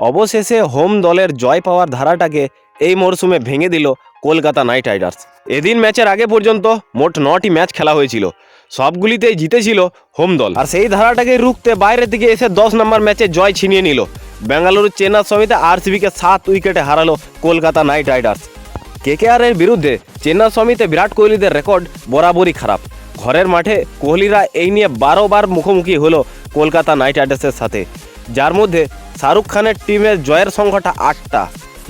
অবশেষে হোম দলের জয় পাওয়ার ধারাটাকে এই মরশুমে ভেঙে দিল কলকাতা নাইট রাইডার্স। এদিন ম্যাচের আগে পর্যন্ত মোট 9টি ম্যাচ খেলা হয়েছিল, সবগুলিতেই জিতেছিল হোম দল। আর সেই ধারাটাকে রুখতে বাইরে থেকে এসে 10 নম্বর ম্যাচে জয় ছিনিয়ে নিল বেঙ্গালুরু চেন্নাই সমিতি। আরসিবিকে 7 উইকেটে হারালো কলকাতা নাইট রাইডার্স। কেকেআর এর বিরুদ্ধে চেন্নাই সমিতি বিরাট কোহলিদের রেকর্ড বরাবরই খারাপ। ঘরের মাঠে কোহলিরা এই নিয়ে 12 বার মুখোমুখি হলো কলকাতা নাইট রাইডার্সের সাথে, যার মধ্যে শাহরুখ খানের টিমের জয়ের সংখ্যাটা 8টা।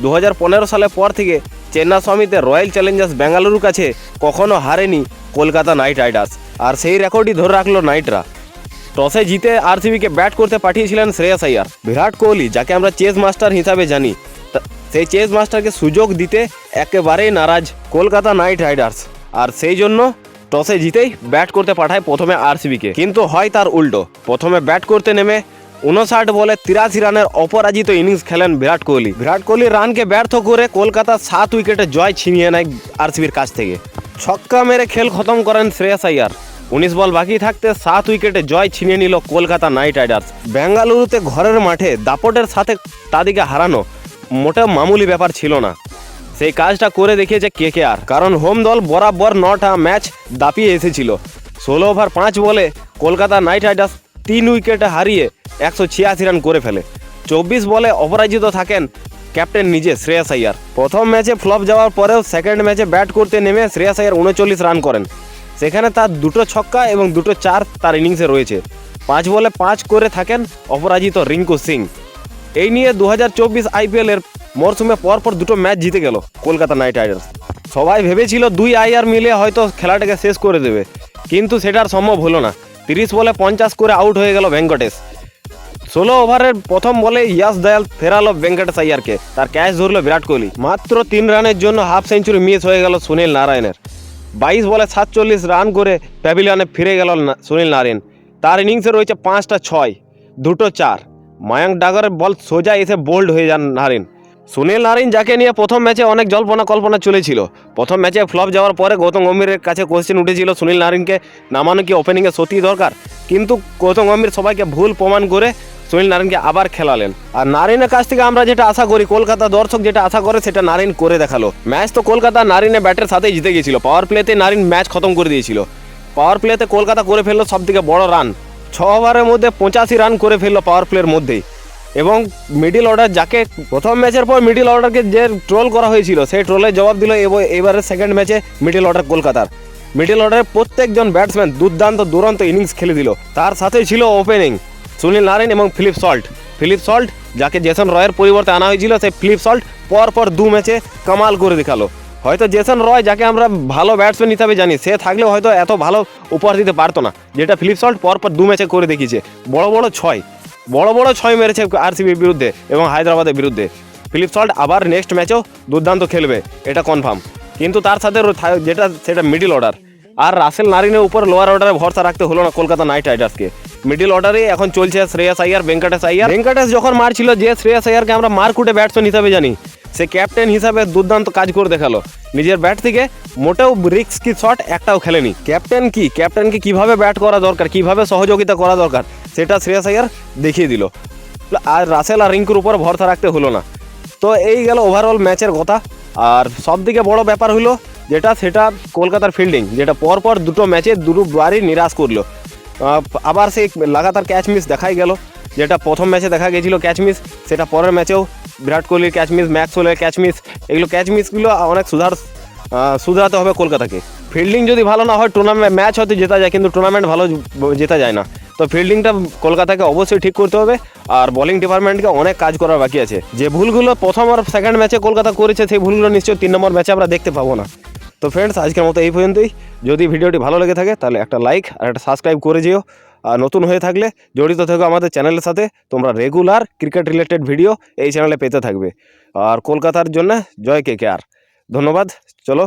2015 সালের পর থেকে চেন্নাই সমিতি রয়্যাল চ্যালেঞ্জার্স বেঙ্গালুরুর কাছে কখনো হারেনি কলকাতা নাইট রাইডার্স, আর সেই রেকর্ডই ধরে রাখলো নাইটরা। টসে জিতে আরসিবিকে ব্যাট করতে পাঠিয়েছিলেন শ্রেয়াস আইয়ার। বিরাট কোহলি, যাকে আমরা চেস মাস্টার হিসাবে জানি, সেই চেস মাস্টারকে সুযোগ দিতে একেবারেই নারাজ কলকাতা নাইট রাইডার্স, আর সেই জন্য টসে জিতেই ব্যাট করতে পাঠায় প্রথমে আরসিবিকে। কিন্তু হয় তার উল্টো, প্রথমে ব্যাট করতে নেমে 59 বলে 83 রানের অপরাজিত ইনিংস খেলেন বিরাট কোহলি। বিরাট কোহলি রানকে ব্যর্থ করে কলকাতা 7 উইকেটে জয় ছিনিয়ে নেয় আরসিবির কাছ থেকে। ছক্কা মেরে খেল খতম করেন শ্রেয়াস আইয়ার। 19 বল বাকি থাকতে 7 উইকেটে জয় ছিনিয়ে নিল কলকাতা নাইট রাইডার্স। বেঙ্গালুরুতে ঘরের মাঠে দাপটের সাথে তাদেরকে হারানো মোটেও মামুলি ব্যাপার ছিল না। সেই কাজটা করে দেখিয়েছে কেকেআর, কারণ হোম দল বরাবর 9টা ম্যাচ দাপিয়ে এসেছিল। 16 ওভার 5 বলে কলকাতা নাইট রাইডার্স 3 উইকেটে হারিয়ে 186 রান করে ফেলে। 24 বলে অপরাজিত থাকেন ক্যাপ্টেন নিজে শ্রেয়াস আইয়ার। প্রথম ম্যাচে ফ্লপ যাওয়ার পরেও সেকেন্ড ম্যাচে ব্যাট করতে নেমে শ্রেয়াস আইয়ার 39 রান করেন। সেখানে তার 2টো ছক্কা এবং 2টো 4 তার ইনিংসে রয়েছে। 5 বলে 5 করে থাকেন অপরাজিত রিঙ্কু সিং। এই নিয়ে 2024 IPL এর মরশুমে পরপর 2টো ম্যাচ জিতে গেল কলকাতা নাইট রাইডার্স। সবাই ভেবেছিল 2 আইয়ার মিলে হয়তো খেলাটাকে শেষ করে দেবে, কিন্তু সেটা আর সম্ভব হলো না। 30 বলে 50 করে আউট হয়ে গেল ভেঙ্কটেশ। 16 ওভারের প্রথম বলে ইয়াস দয়াল ফেরালো ভেঙ্কটেশ আইয়ারকে, তার ক্যাচ ধরলো বিরাট কোহলি। মাত্র 3 রানের জন্য হাফ সেঞ্চুরি মিস হয়ে গেল সুনীল নারায়ণের। 22 বলে 47 রান করে প্যাভিলিয়নে ফিরে গেল সুনীল নারায়ণ। তার ইনিংসে রয়েছে 5টা 6, 2টো 4। মায়াঙ্ক ডাগরের বল সোজা এসে বোল্ড হয়ে যান নারায়ণ। সুনীল নারায়ণ, যাকে নিয়ে প্রথম ম্যাচে অনেক জল্পনা কল্পনা চলেছিল। প্রথম ম্যাচে ফ্লপ যাওয়ার পরে গৌতম গম্ভীরের কাছে কোশ্চেন উঠেছিল সুনীল নারায়ণকে নামানো কি ওপেনিংয়ে সত্যি দরকার, কিন্তু গৌতম গম্ভীর সবাইকে ভুল প্রমাণ করে সুনীল নারায়ণকে আবার খেলালেন। আর নারায়ণের কাছ থেকে আমরা যেটা আশা করি, কলকাতা দর্শক যেটা আশা করে, সেটা নারায়ণ করে দেখালো। ম্যাচ তো কলকাতা নারায়ণের ব্যাটের সাথেই জিতে গিয়েছিল। পাওয়ার প্লেতে নারায়ণ ম্যাচ খতম করে দিয়েছিল। পাওয়ার প্লেতে কলকাতা করে ফেললো সবথেকে বড় রান। 6 ওভারের মধ্যে 85 রান করে ফেললো পাওয়ার প্লের মধ্যেই। এবং মিডিল অর্ডার, যাকে প্রথম ম্যাচের পর মিডিল অর্ডারকে যে ট্রোল করা হয়েছিল, সেই ট্রোলের জবাব দিল এবারে সেকেন্ড ম্যাচে মিডিল অর্ডার কলকাতার। মিডিল অর্ডারের প্রত্যেকজন ব্যাটসম্যান দুর্দান্ত ইনিংস খেলে দিল। তার সাথেই ছিল ওপেনিং সুনীল নারায়ণ এবং ফিলিপ সল্ট, যাকে জেসন রয়ের পরিবর্তে আনা হয়েছিল, সেই ফিলিপ সল্ট পরপর 2 ম্যাচে কামাল করে দেখালো। হয়তো জেসন রয়, যাকে আমরা ভালো ব্যাটসম্যান হিসাবে জানি, সে থাকলেও হয়তো এত ভালো উপহার দিতে পারতো না, যেটা ফিলিপ সল্ট পরপর 2 ম্যাচে করে দেখিয়েছে। বড় 6 মেরেছে আরসিবির বিরুদ্ধে এবং হায়দ্রাবাদের বিরুদ্ধে। ফিলিপ সল্ট আবার নেক্সট ম্যাচেও দুর্দান্ত খেলবে, এটা কনফার্ম। কিন্তু তার সাথে সেটা মিডিল অর্ডার। আর রাসেল নারিনের উপর লোয়ার অর্ডারে ভরসা রাখতে হলো না কলকাতা নাইট রাইডার্সকে। মিডিল অর্ডারে এখন চলছে শ্রেয়াস আইয়ার, ভেঙ্কটেশ যখন মারছিল, যে শ্রেয়াস আইয়ারকে আমরা মারকুটে ব্যাটসম্যান হিসাবে জানি, সে ক্যাপ্টেন হিসাবে দুর্দান্ত কাজ করে দেখালো। নিজের ব্যাট থেকে মোটেও রিস্কি শট একটাও খেলেনি। ক্যাপ্টেনকে কিভাবে ব্যাট করা দরকার, কিভাবে সহযোগিতা করা দরকার, সেটা শ্রেয়াস আইয়ার দেখিয়ে দিল। আর রাসেল আর রিঙ্কুর উপর ভরসা রাখতে হলো না। তো এই গেল ওভারঅল ম্যাচের কথা। আর সবদিকে বড় ব্যাপার হলো সেটা কলকাতার ফিল্ডিং, যেটা পরপর 2টো ম্যাচে 2বারই নিরাশ করলো। আবার সেই লাগাতার ক্যাচ মিস দেখাই গেল, যেটা প্রথম ম্যাচে দেখা গেছিলো ক্যাচ মিস, সেটা পরের ম্যাচেও বিরাট কোহলির ক্যাচ মিস, ম্যাক্স ওয়েলের ক্যাচ মিস, এগুলো ক্যাচ মিসগুলো অনেক শুধরাতে হবে কলকাতাকে। ফিল্ডিং যদি ভালো না হয় ম্যাচ হয়তো জেতা যায়, কিন্তু টুর্নামেন্ট ভালো জেতা যায় না। তো ফিল্ডিংটা কলকাতাকে অবশ্যই ঠিক করতে হবে, আর বোলিং ডিপার্টমেন্টকে অনেক কাজ করার বাকি আছে। যে ভুলগুলো প্রথম আর সেকেন্ড ম্যাচে কলকাতা করেছে, সেই ভুলগুলো নিশ্চয়ই 3 নম্বর ম্যাচে আমরা দেখতে পাবো না। তো ফ্রেন্ডস, আজকের মতো এই পর্যন্তই। যদি ভিডিওটি ভালো লেগে থাকে তাহলে একটা লাইক আর একটা সাবস্ক্রাইব করে যেও। আর নতুন হয়ে থাকলে জড়িত থেকো আমাদের চ্যানেলের সাথে। তোমরা রেগুলার ক্রিকেট রিলেটেড ভিডিও এই চ্যানেলে পেতে থাকবে। আর কলকাতার জন্য জয় কেকেআর। ধন্যবাদ। চলো।